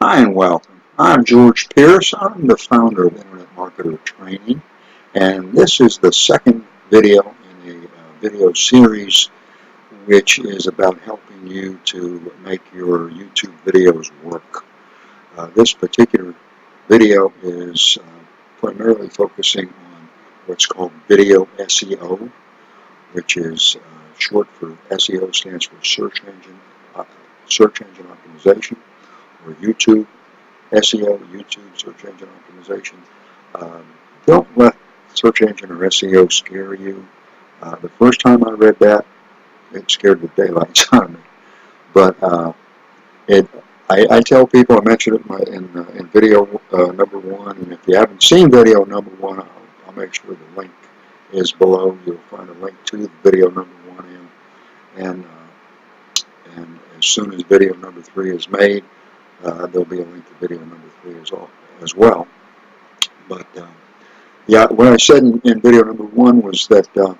Hi and welcome. I'm George Pierce. I'm the founder of Internet Marketer Training, and this is the second video in a video series which is about helping you to make your YouTube videos work. This particular video is primarily focusing on what's called video SEO, which is short for SEO, stands for search engine optimization, or YouTube SEO, YouTube search engine optimization. Don't let search engine or SEO scare you. The first time I read that, it scared the daylights out of me. But I tell people, I mentioned it in video number one, and if you haven't seen video number one, I'll make sure the link is below. You'll find a link to the video number one, and as soon as video number 3 is made, there'll be a link to video number 3 as well. But yeah, what I said in video number 1 was that the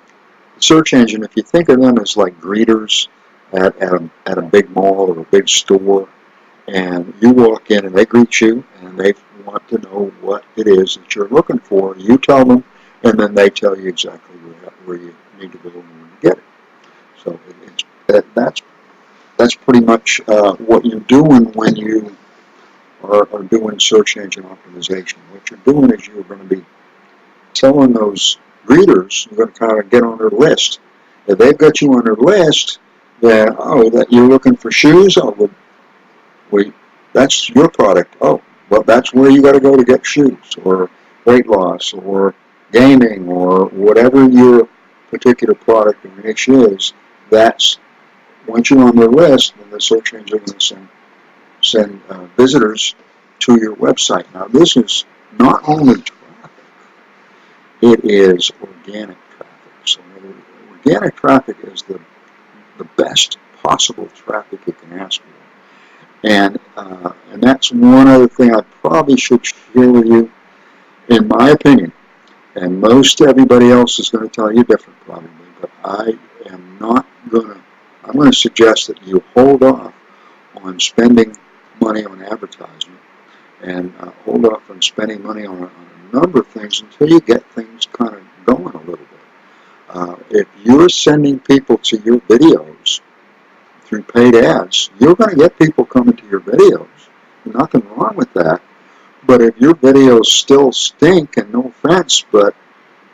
search engine, if you think of them as like greeters at a big mall or a big store, and you walk in and they greet you and they want to know what it is that you're looking for, you tell them, and then they tell you exactly where you need to go and where to get it. So that's pretty much what you're doing when you are doing search engine optimization. What you're doing is you're going to be telling those readers, you're going to kind of get on their list. If they've got you on their list, then, that you're looking for shoes, that's your product. Oh, well, that's where you got to go to get shoes, or weight loss, or gaming, or whatever your particular product or niche is. That's, once you're on their list, then the search engine will send visitors to your website. Now, this is not only traffic, it is organic traffic. So organic traffic is the best possible traffic you can ask for. And that's one other thing I probably should share with you, in my opinion. And most everybody else is going to tell you different, probably. But I'm going to suggest that you hold off on spending money on advertisement and hold off on spending money on a number of things until you get things kind of going a little bit. If you're sending people to your videos through paid ads, you're going to get people coming to your videos. Nothing wrong with that. But if your videos still stink, and no offense, but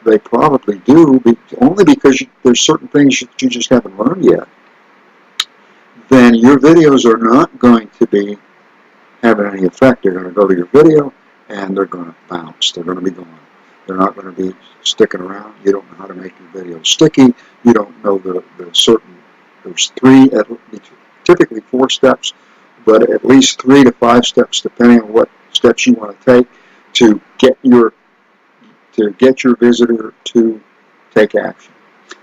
they probably do, only because there's certain things you just haven't learned yet, then your videos are not going to be having any effect. They're going to go to your video, and they're going to bounce. They're going to be gone. They're not going to be sticking around. You don't know how to make your video sticky. You don't know there's typically 4 steps, but at least 3 to 5 steps, depending on what steps you want to take to get your visitor to take action.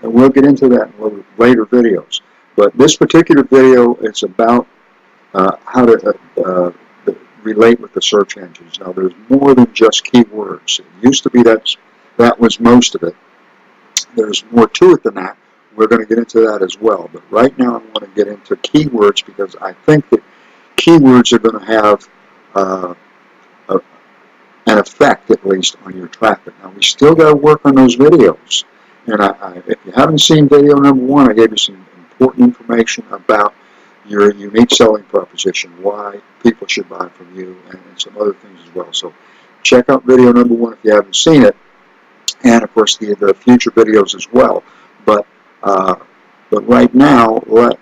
And we'll get into that in later videos. But this particular video is about how to relate with the search engines. Now, there's more than just keywords. It used to be that was most of it. There's more to it than that. We're going to get into that as well. But right now I want to get into keywords, because I think that keywords are going to have an effect, at least, on your traffic. Now, we still got to work on those videos. And if you haven't seen video number 1, I gave you some important information about your unique selling proposition, why people should buy from you, and some other things as well. So check out video number 1 if you haven't seen it, and of course the future videos as well. But right now, let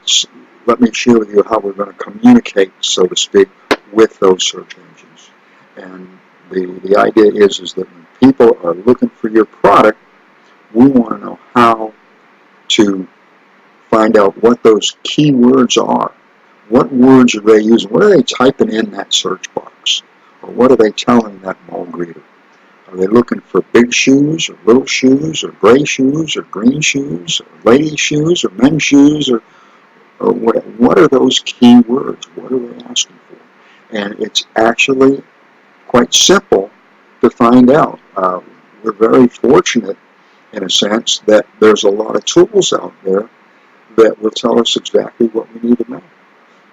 me share with you how we're going to communicate, so to speak, with those search engines. And the idea is that when people are looking for your product, we want to know how to find out what those keywords are. What words are they using? What are they typing in that search box? Or what are they telling that mall greeter? Are they looking for big shoes, or little shoes, or gray shoes, or green shoes, or lady shoes, or men's shoes, or what are those keywords? What are they asking for? And it's actually quite simple to find out. We're very fortunate, in a sense, that there's a lot of tools out there that will tell us exactly what we need to know.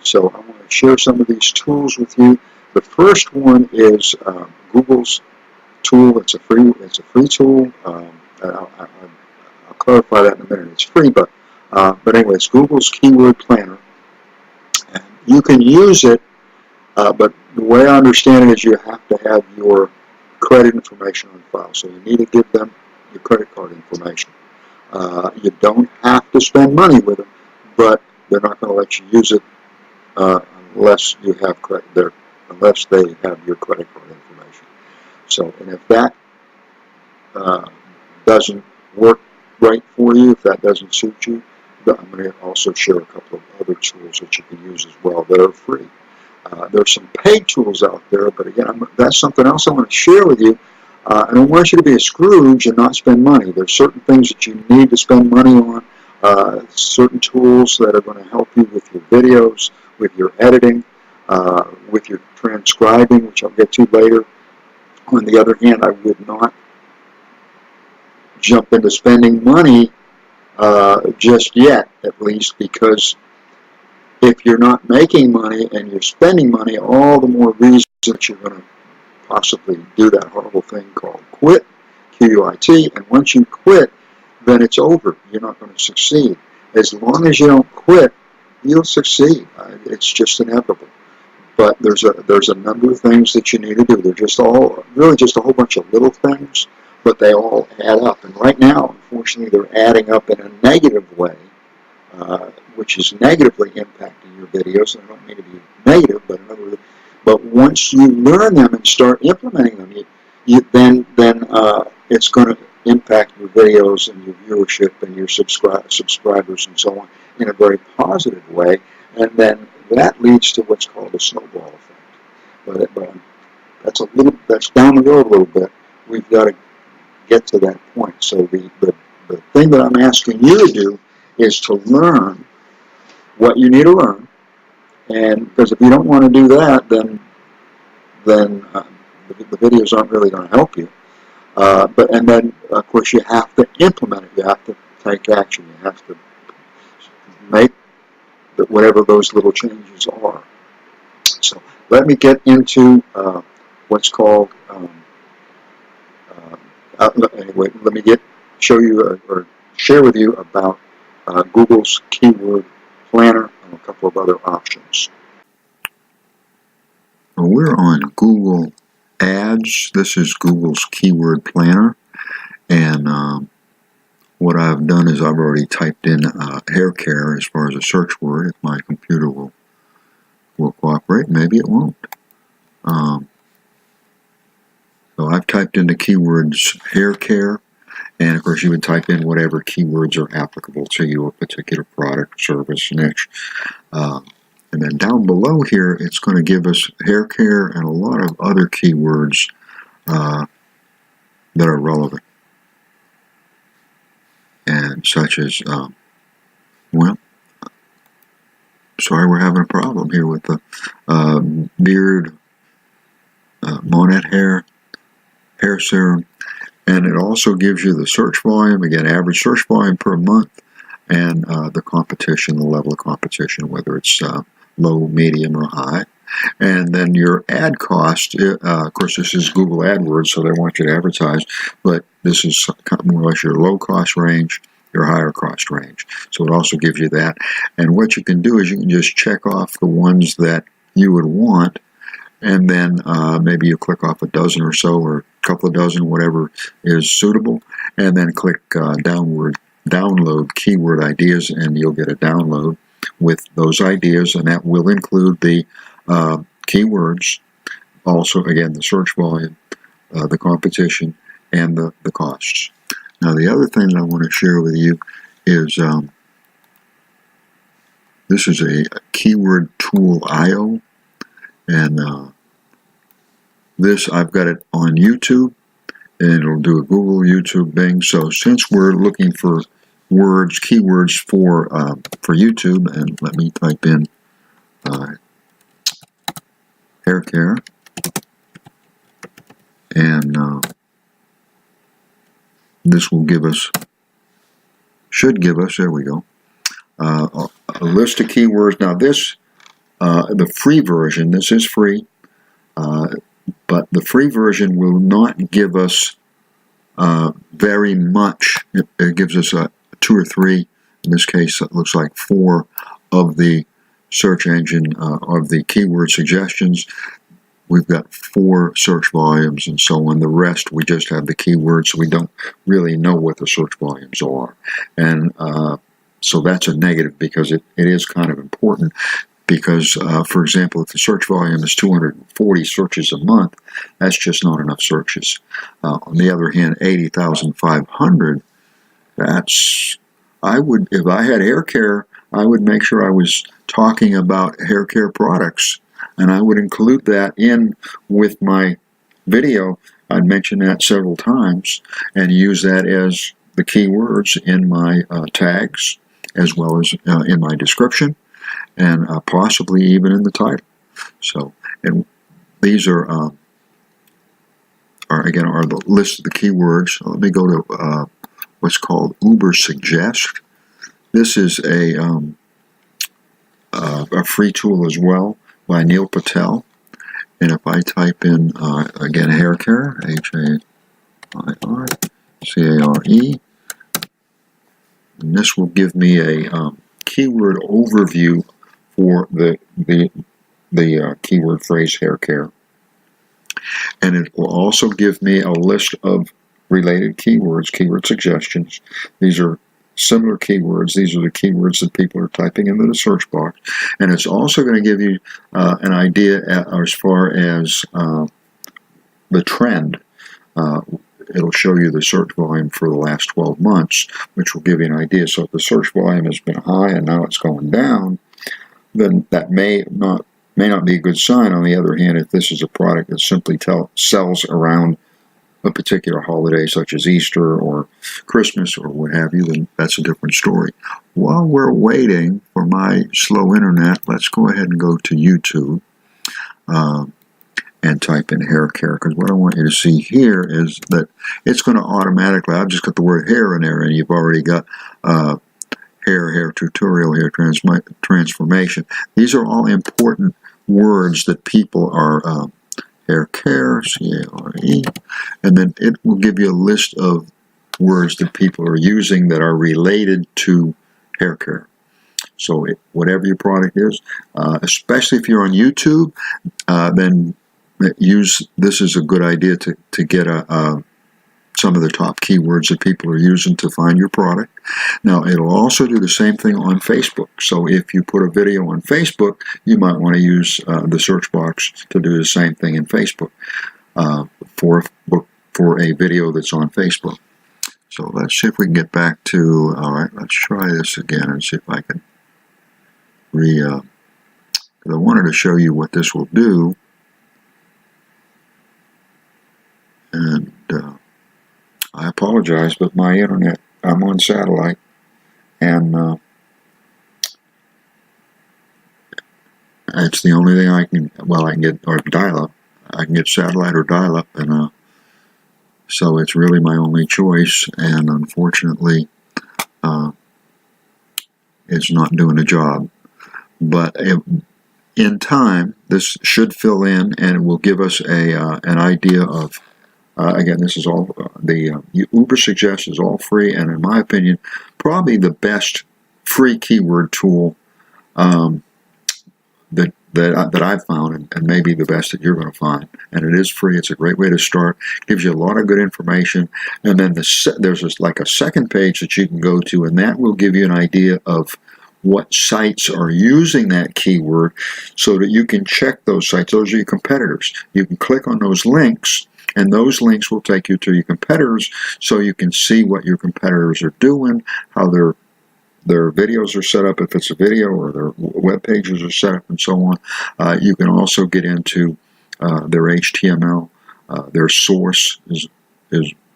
So I want to share some of these tools with you The first one is Google's tool. It's a free tool. I'll clarify that in a minute. It's free, but anyway, it's Google's Keyword Planner. And you can use it, but the way I understand it is you have to have your credit information on file. So you need to give them your credit card information. You don't have to spend money with them, but they're not going to let you use it unless you have unless they have your credit card information. So, and if that doesn't work right for you, if that doesn't suit you, I'm going to also share a couple of other tools that you can use as well that are free. There's some paid tools out there, but again, that's something else I want to share with you. I don't want you to be a Scrooge and not spend money. There's certain things that you need to spend money on, certain tools that are going to help you with your videos, with your editing, with your transcribing, which I'll get to later. On the other hand, I would not jump into spending money just yet, at least, because if you're not making money and you're spending money, all the more reason that you're going to possibly do that horrible thing called quit, Q-U-I-T, and once you quit, then it's over. You're not going to succeed. As long as you don't quit, you'll succeed. It's just inevitable. But there's a number of things that you need to do. They're just really just a whole bunch of little things, but they all add up. And right now, unfortunately, they're adding up in a negative way, which is negatively impacting your videos. And I don't mean to be negative, but once you learn them and start implementing them, then it's going to impact your videos and your viewership and your subscribers and so on in a very positive way. And then that leads to what's called a snowball effect. But that's down the road a little bit. We've got to get to that point. So the thing that I'm asking you to do is to learn what you need to learn. And because if you don't want to do that, then the videos aren't really going to help you. And then of course you have to implement it. You have to take action. You have to make whatever those little changes are. So let me get into what's called. Anyway, let me show you or share with you about Google's Keyword Planner and a couple of other options. Well, we're on Google Ads. This is Google's Keyword Planner, and what I've done is I've already typed in hair care as far as a search word. If my computer will cooperate, maybe it won't. So I've typed in the keywords hair care, and of course you would type in whatever keywords are applicable to your particular product, service, niche. And then down below here, it's going to give us hair care and a lot of other keywords that are relevant. And such as, well, sorry, we're having a problem here with the beard, monette hair serum. And it also gives you the search volume, again, average search volume per month, and the competition, the level of competition, whether it's low, medium, or high. And then your ad cost, of course, this is Google AdWords, so they want you to advertise, but this is more or less your low cost range, your higher cost range. So it also gives you that. And what you can do is you can just check off the ones that you would want, and then maybe you click off a dozen or so, or a couple of dozen, whatever is suitable, and then click download keyword ideas, and you'll get a download with those ideas, and that will include the keywords, also, again, the search volume, the competition, and the costs. Now, the other thing that I want to share with you is this is a keyword tool IO, and this, I've got it on YouTube, and it'll do a Google, YouTube, Bing. So since we're looking for keywords for YouTube, and let me type in hair care, and this will should give us, there we go, a list of keywords. Now this, the free version, this is free. But the free version will not give us very much. It gives us 2 or 3, in this case it looks like 4 of the search engine of the keyword suggestions. We've got 4 search volumes and so on. The rest we just have the keywords, so we don't really know what the search volumes are. And so that's a negative, because it is kind of important. Because, for example, if the search volume is 240 searches a month, that's just not enough searches. On the other hand, 80,500, that's, if I had hair care, I would make sure I was talking about hair care products, and I would include that in with my video. I'd mention that several times and use that as the keywords in my tags, as well as in my description, and possibly even in the title. So, and these are the list of the keywords. Let me go to what's called Uber Suggest. This is a free tool as well by Neil Patel. And if I type in again hair care, HAIRCARE, and this will give me a keyword overview for the keyword phrase hair care. And it will also give me a list of related keywords, keyword suggestions. These are similar keywords. These are the keywords that people are typing into the search box. And it's also going to give you an idea as far as the trend. It'll show you the search volume for the last 12 months, which will give you an idea. So if the search volume has been high and now it's going down, then that may not be a good sign. On the other hand, if this is a product that simply sells around a particular holiday, such as Easter or Christmas or what have you, then that's a different story. While we're waiting for my slow internet, let's go ahead and go to YouTube and type in hair care, because what I want you to see here is that it's going to automatically, I've just got the word hair in there, and you've already got hair tutorial, hair transformation. These are all important words that people are hair care, C-A-R-E, and then it will give you a list of words that people are using that are related to hair care. So whatever your product is, especially if you're on YouTube, then this is a good idea to get some of the top keywords that people are using to find your product. Now, it'll also do the same thing on Facebook. So if you put a video on Facebook, you might want to use the search box to do the same thing in Facebook for a video that's on Facebook. So let's see if we can get back to, all right, let's try this again and see if I can because I wanted to show you what this will do. And I apologize, but my internet, I'm on satellite, and it's the only thing I can get, or dial-up. I can get satellite or dial-up, and so it's really my only choice, and unfortunately, it's not doing the job. But in time, this should fill in, and it will give us an idea of, again, this is all, the Uber Suggest is all free, and in my opinion, probably the best free keyword tool that I've found, and maybe the best that you're going to find. And it is free. It's a great way to start. Gives you a lot of good information. And then there's like a second page that you can go to, and that will give you an idea of what sites are using that keyword, so that you can check those sites. Those are your competitors. You can click on those links, and those links will take you to your competitors, so you can see what your competitors are doing, how their videos are set up, if it's a video, or their web pages are set up, and so on. You can also get into their HTML. Their source is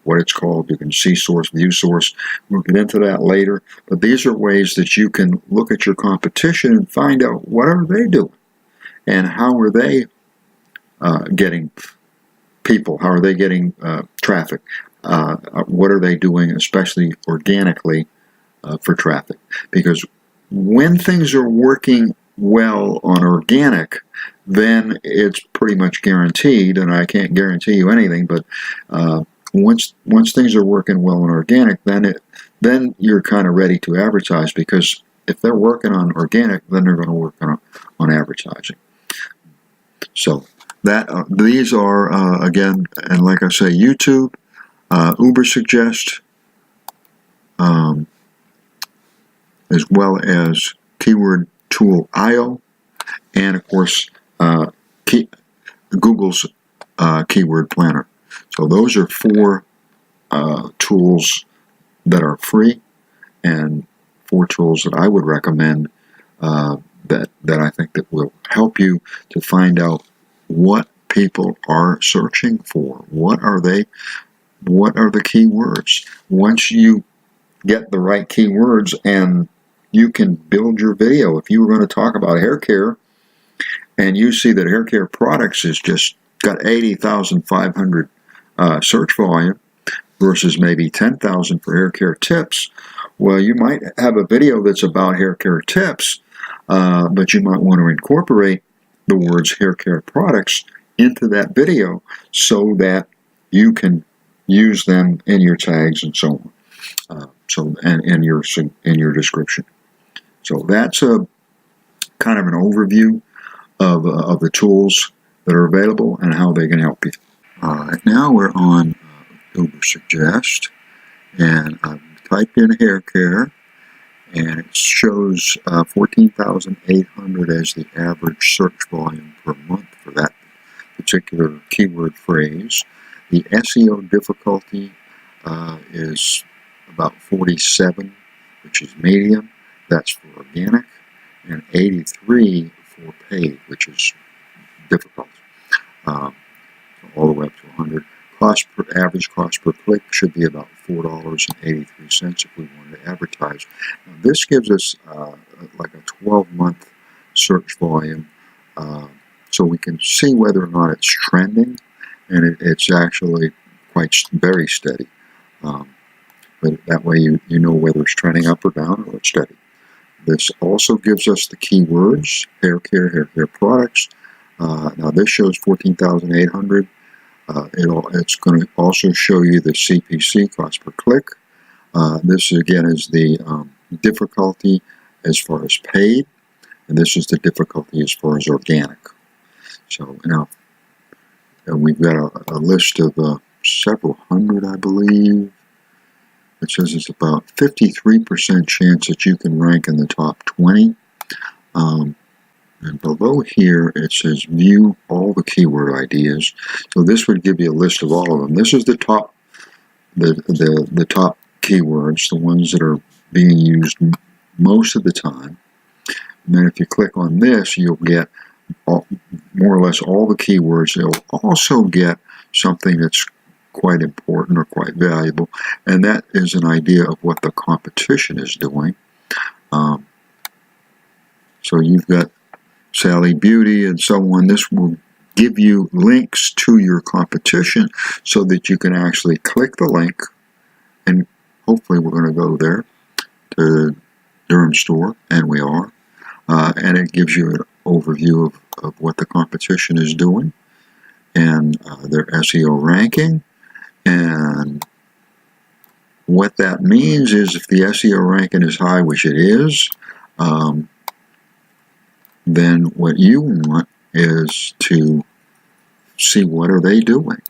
what it's called. You can see source, view source. We'll get into that later. But these are ways that you can look at your competition and find out what are they doing, and how are they getting people, how are they getting traffic, what are they doing, especially organically, for traffic. Because when things are working well on organic, then it's pretty much guaranteed, and I can't guarantee you anything, but once things are working well in organic, then you're kind of ready to advertise, because if they're working on organic, then they're going to work on advertising. So these are again, and like I say, YouTube, Ubersuggest, as well as Keyword Tool IO, and of course Google's Keyword Planner. So those are 4 tools that are free, and 4 tools that I would recommend that I think that will help you to find out what people are searching for. What are the keywords? Once you get the right keywords, and you can build your video. If you were going to talk about hair care, and you see that hair care products has just got 80,500 search volume versus maybe 10,000 for hair care tips, well, you might have a video that's about hair care tips, but you might want to incorporate the words hair care products into that video so that you can use them in your tags and so on. And in your description. So that's a kind of an overview of the tools that are available and how they can help you. All right, now we're on Ubersuggest, and I've typed in hair care, and it shows 14,800 as the average search volume per month for that particular keyword phrase. The SEO difficulty is about 47, which is medium. That's for organic, and 83 for paid, which is difficult. So all the way up to 100. Average cost per click should be about $4.83 if we wanted to advertise. Now, this gives us like a 12-month search volume, so we can see whether or not it's trending, and it's actually very steady. But that way you know whether it's trending up or down, or it's steady. This also gives us the keywords: hair care, hair care products. Now this shows 14,800. It's going to also show you the CPC, cost per click. This again is the difficulty as far as paid, and this is the difficulty as far as organic. So now we've got a list of several hundred, I believe. It says it's about 53% chance that you can rank in the top 20. And below here it says view all the keyword ideas. So this would give you a list of all of them. This is the top top keywords, the ones that are being used most of the time. And then if you click on this, you'll get more or less all the keywords. You'll also get something that's quite important or quite valuable, and that is an idea of what the competition is doing. So you've got Sally Beauty and so on. This will give you links to your competition so that you can actually click the link, and hopefully we're going to go there to Durham store, and we are, and it gives you an overview of what the competition is doing and their SEO ranking. And what that means is if the SEO ranking is high, which it is, then what you want is to see what are they doing.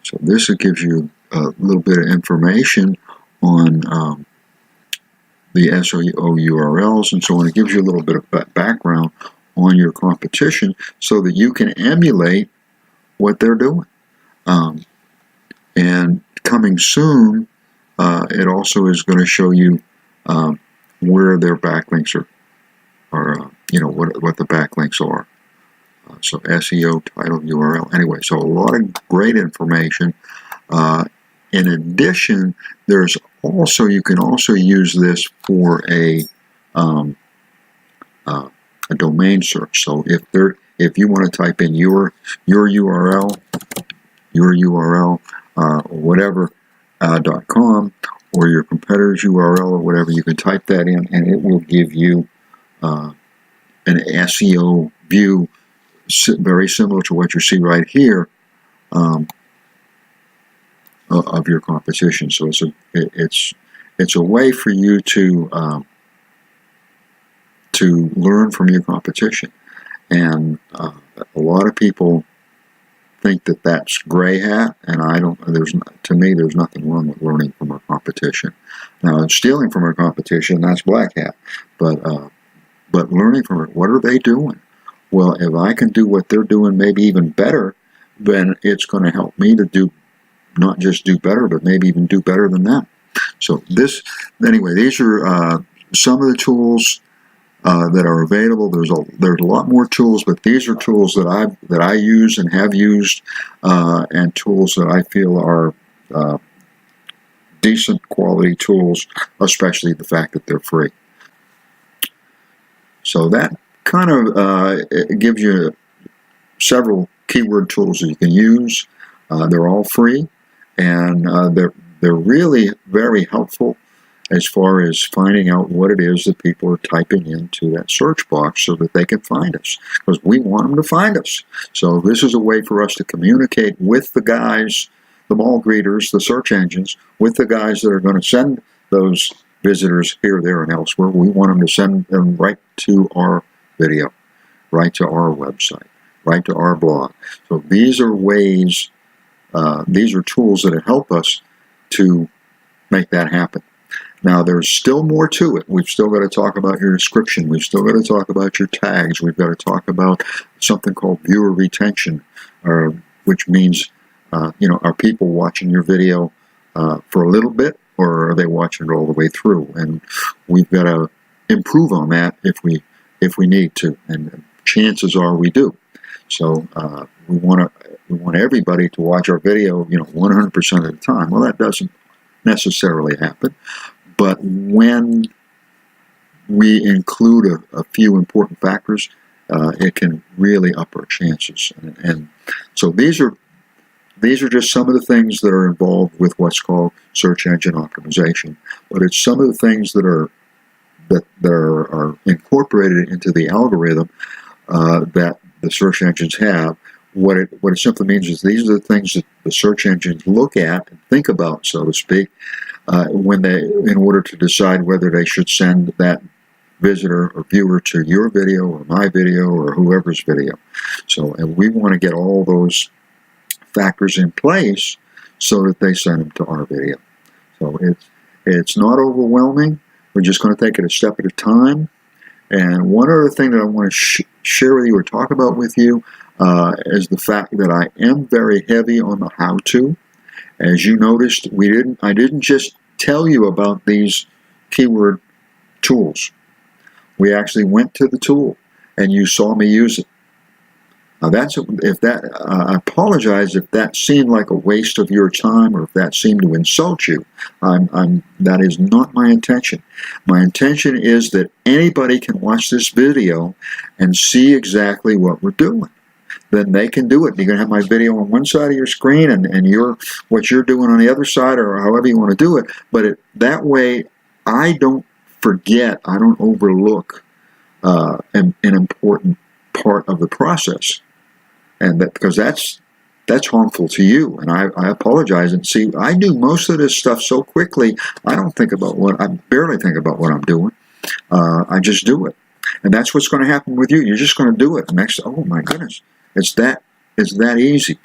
So this gives you a little bit of information on the SEO URLs and so on. It gives you a little bit of background on your competition so that you can emulate what they're doing. And coming soon, it also is going to show you where their backlinks are what the backlinks are. So SEO, title, URL. Anyway, so a lot of great information. In addition, you can also use this for a domain search. So if you want to type in your URL, or whatever, .com, or your competitor's URL or whatever, you can type that in, and it will give you an SEO view very similar to what you see right here of your competition. So it's a way for you to learn from your competition. And a lot of people think that that's gray hat, and to me, there's nothing wrong with learning from our competition. Now, stealing from our competition, that's black hat. But learning from it, what are they doing? Well, if I can do what they're doing, maybe even better, then it's going to help me to not just do better, but maybe even do better than them. So anyway, these are some of the tools that are available. There's a lot more tools, but these are tools that I use and have used, and tools that I feel are decent quality tools, especially the fact that they're free. So that kind of gives you several keyword tools that you can use. They're all free, and they're really very helpful as far as finding out what it is that people are typing into that search box so that they can find us, because we want them to find us. So this is a way for us to communicate with the guys, the mall greeters, the search engines, with the guys that are going to send those visitors here, there, and elsewhere. We want them to send them right to our video, right to our website, right to our blog. So these are ways, these are tools that help us to make that happen. Now, there's still more to it. We've still got to talk about your description. We've still got to talk about your tags. We've got to talk about something called viewer retention, which means, are people watching your video for a little bit, or are they watching it all the way through? And we've got to improve on that if we need to, and chances are we do. So we want everybody to watch our video, 100% of the time. Well, that doesn't necessarily happen. But when we include a few important factors, it can really up our chances. And so these are just some of the things that are involved with what's called search engine optimization. But it's some of the things that are incorporated into the algorithm that the search engines have. What it simply means is these are the things that the search engines look at and think about, so to speak, in order to decide whether they should send that visitor or viewer to your video or my video or whoever's video. So, and we want to get all those factors in place so that they send them to our video. So it's not overwhelming. We're just going to take it a step at a time. And one other thing that I want to share with you or talk about with you is the fact that I am very heavy on the how-to. As you noticed, I didn't just tell you about these keyword tools. We actually went to the tool, and you saw me use it. Now I apologize if that seemed like a waste of your time, or if that seemed to insult you. That is not my intention. My intention is that anybody can watch this video and see exactly what we're doing. Then they can do it. You're going to have my video on one side of your screen, and what you're doing on the other side, or however you want to do it. But that way, I don't forget, I don't overlook an important part of the process, and because that's harmful to you. And I apologize. And see, I do most of this stuff so quickly, I barely think about what I'm doing. I just do it, and that's what's going to happen with you. You're just going to do it. Oh my goodness. It's that easy,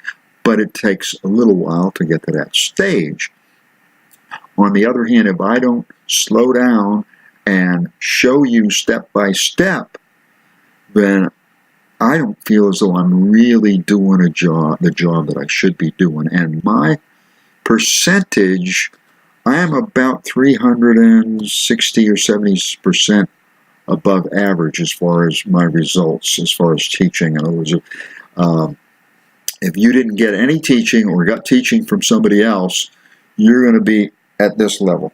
but it takes a little while to get to that stage. On the other hand, if I don't slow down and show you step by step, then I don't feel as though I'm really doing the job that I should be doing. And my percentage, I am about 360 or 70% above average as far as my results, as far as teaching. In other words, if you didn't get any teaching or got teaching from somebody else, you're going to be at this level.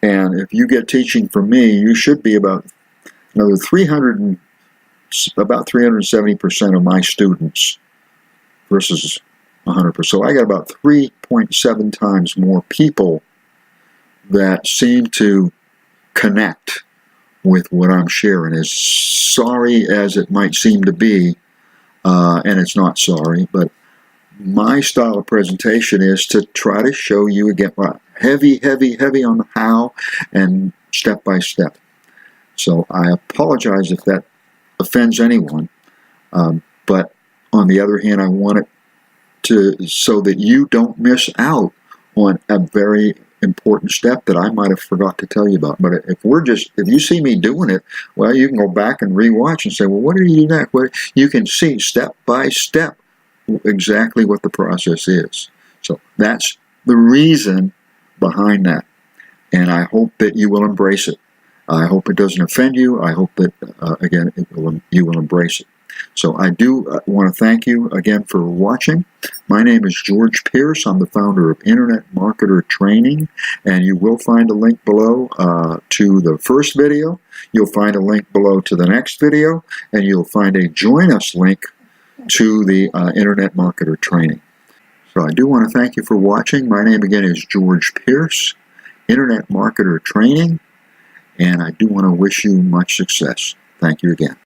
And if you get teaching from me, you should be about 370% of my students versus 100%. So I got about 3.7 times more people that seem to connect with what I'm sharing. As sorry as it might seem to be, and it's not sorry, but my style of presentation is to try to show you again heavy on the how and step by step. So I apologize if that offends anyone, but on the other hand, I want it so that you don't miss out on a very important step that I might have forgot to tell you about. But if you see me doing it, well, you can go back and rewatch and say, well, what did he do next? Well, you can see step by step exactly what the process is. So that's the reason behind that. And I hope that you will embrace it. I hope it doesn't offend you. I hope that, again, you will embrace it. So I do want to thank you again for watching. My name is George Pierce. I'm the founder of Internet Marketer Training, and you will find a link below to the first video. You'll find a link below to the next video, and you'll find a Join Us link to the Internet Marketer Training. So I do want to thank you for watching. My name again is George Pierce, Internet Marketer Training, and I do want to wish you much success. Thank you again.